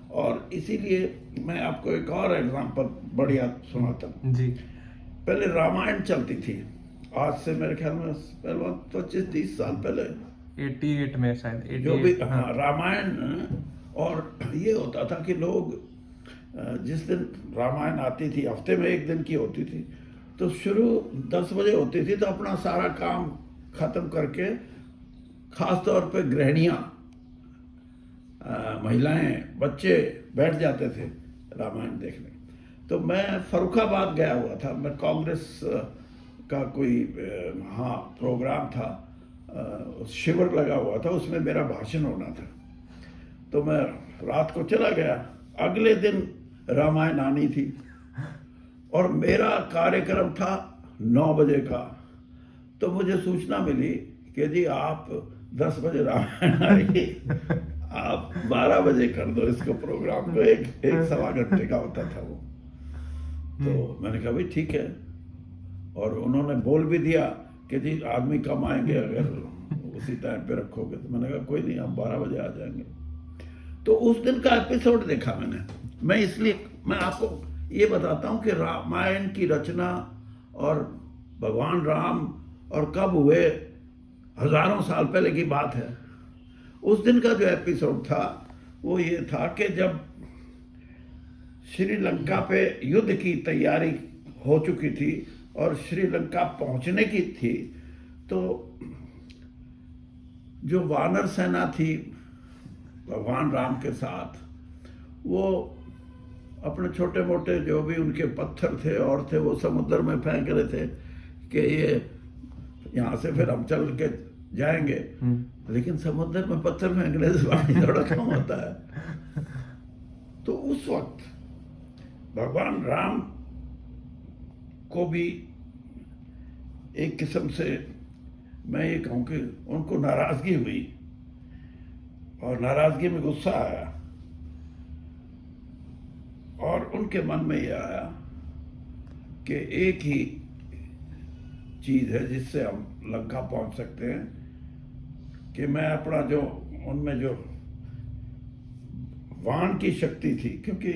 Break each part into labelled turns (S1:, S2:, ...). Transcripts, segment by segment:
S1: और इसीलिए मैं आपको एक और एग्जांपल बढ़िया सुनाता हूँ
S2: जी।
S1: पहले रामायण चलती थी, आज से मेरे ख्याल में पहले 25-30 साल पहले
S2: 88 में शायद
S1: जो भी
S2: 88।
S1: हाँ रामायण। और ये होता था कि लोग जिस दिन रामायण आती थी हफ्ते में एक दिन की होती थी, तो शुरू 10 बजे होती थी, तो अपना सारा काम खत्म करके खास तौर पे गृहिणियाँ, महिलाएं, बच्चे बैठ जाते थे रामायण देखने। तो मैं फरुखाबाद गया हुआ था, मैं कांग्रेस का कोई हाँ प्रोग्राम था, शिविर लगा हुआ था, उसमें मेरा भाषण होना था। तो मैं रात को चला गया, अगले दिन रामायण आनी थी और मेरा कार्यक्रम था 9 बजे का। तो मुझे सूचना मिली कि जी आप 10 बजे रामायण आएगी, आप 12 बजे कर दो इसको प्रोग्राम को, एक सवा घंटे का होता था वो। तो मैंने कहा भाई ठीक है, और उन्होंने बोल भी दिया कि जी आदमी कम आएंगे अगर उसी टाइम पे रखोगे। तो मैंने कहा कोई नहीं, हम 12 बजे आ जाएंगे। तो उस दिन का एपिसोड देखा मैंने। मैं इसलिए मैं आपको ये बताता हूँ कि रामायण की रचना और भगवान राम और कब हुए, हजारों साल पहले की बात है। उस दिन का जो एपिसोड था वो ये था कि जब श्रीलंका पे युद्ध की तैयारी हो चुकी थी और श्रीलंका पहुंचने की थी, तो जो वानर सेना थी भगवान राम के साथ, वो अपने छोटे मोटे जो भी उनके पत्थर थे और थे वो समुद्र में फेंक रहे थे कि ये यहाँ से फिर हम चल के जाएंगे। लेकिन समुद्र में पत्थर फेंकने से पानी थोड़ा कम होता है। तो उस वक्त भगवान राम को भी एक किस्म से मैं ये कहूँ कि उनको नाराजगी हुई और नाराजगी में गुस्सा आया, और उनके मन में ये आया कि एक ही चीज है जिससे हम लंका पहुंच सकते हैं, कि मैं अपना जो उनमें जो वाण की शक्ति थी, क्योंकि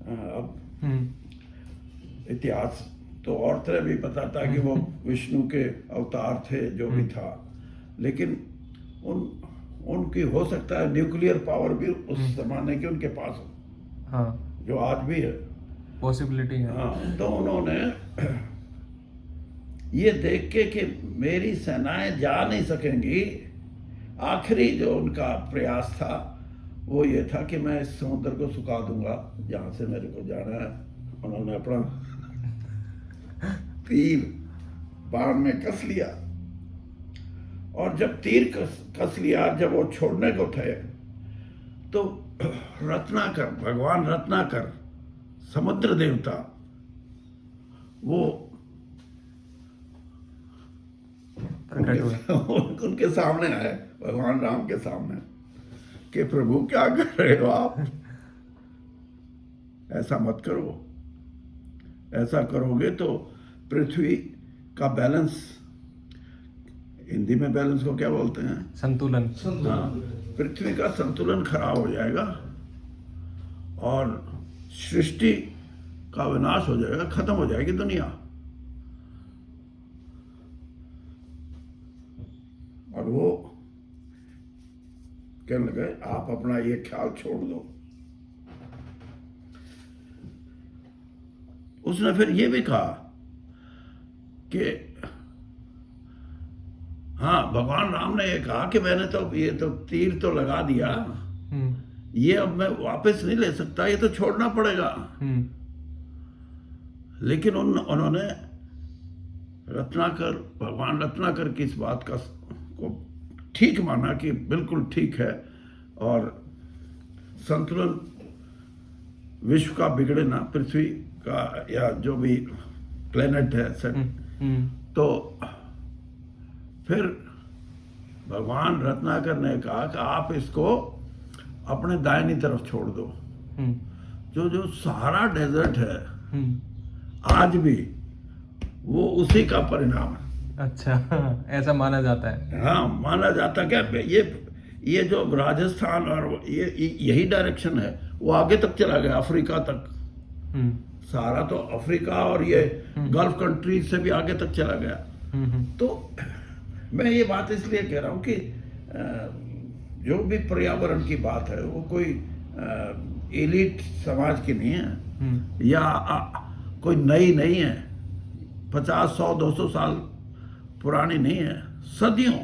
S1: अब इतिहास तो और तरह भी बताता कि वो विष्णु के अवतार थे जो भी था, लेकिन उनकी हो सकता है न्यूक्लियर पावर भी उस जमाने की उनके पास हो,
S2: हाँ,
S1: जो आज भी है,
S2: पॉसिबिलिटी है।
S1: हाँ। तो उन्होंने ये देख के कि मेरी सेनाएं जा नहीं सकेंगी, आखिरी जो उनका प्रयास था वो ये था कि मैं इस समुद्र को सुखा दूंगा जहां से मेरे को जाना है। उन्होंने अपना तीर बाण में कस लिया, और जब तीर कस लिया, जब वो छोड़ने को थे, तो रत्नाकर, भगवान रत्नाकर समुद्र देवता, वो उनके सामने आए, भगवान राम के सामने, कि प्रभु क्या कर रहे हो आप, ऐसा मत करो, ऐसा करोगे तो पृथ्वी का बैलेंस, हिंदी में बैलेंस को क्या बोलते हैं,
S2: संतुलन।
S1: हाँ, पृथ्वी का संतुलन खराब हो जाएगा और सृष्टि का विनाश हो जाएगा, खत्म हो जाएगी दुनिया। और वो कहने लगे आप अपना ये ख्याल छोड़ दो। उसने फिर ये भी कहा कि हाँ, भगवान राम ने ये कहा कि मैंने तो ये तो तीर तो लगा दिया, ये अब मैं वापस नहीं ले सकता, ये तो छोड़ना पड़ेगा। लेकिन उन्होंने रत्नाकर, भगवान रत्नाकर की इस बात को ठीक माना कि बिल्कुल ठीक है, और संतुलन विश्व का बिगड़े ना, पृथ्वी का या जो भी प्लेनेट है सेट। तो फिर भगवान रत्नाकर ने कहा कि आप इसको अपने दाहिनी तरफ छोड़ दो। जो सहारा डेजर्ट है आज भी, वो उसी का परिणाम है।
S2: अच्छा, ऐसा माना जाता है।
S1: हाँ, माना जाता क्या, ये जो राजस्थान और ये यही डायरेक्शन है, वो आगे तक चला गया, अफ्रीका तक।
S2: हम्म
S1: सारा तो अफ्रीका और ये गल्फ कंट्रीज से भी आगे तक चला गया। तो मैं ये बात इसलिए कह रहा हूँ कि जो भी पर्यावरण की बात है वो कोई एलिट समाज की नहीं है, या कोई नई नहीं है, 50, 100, 200 साल पुरानी नहीं है। सदियों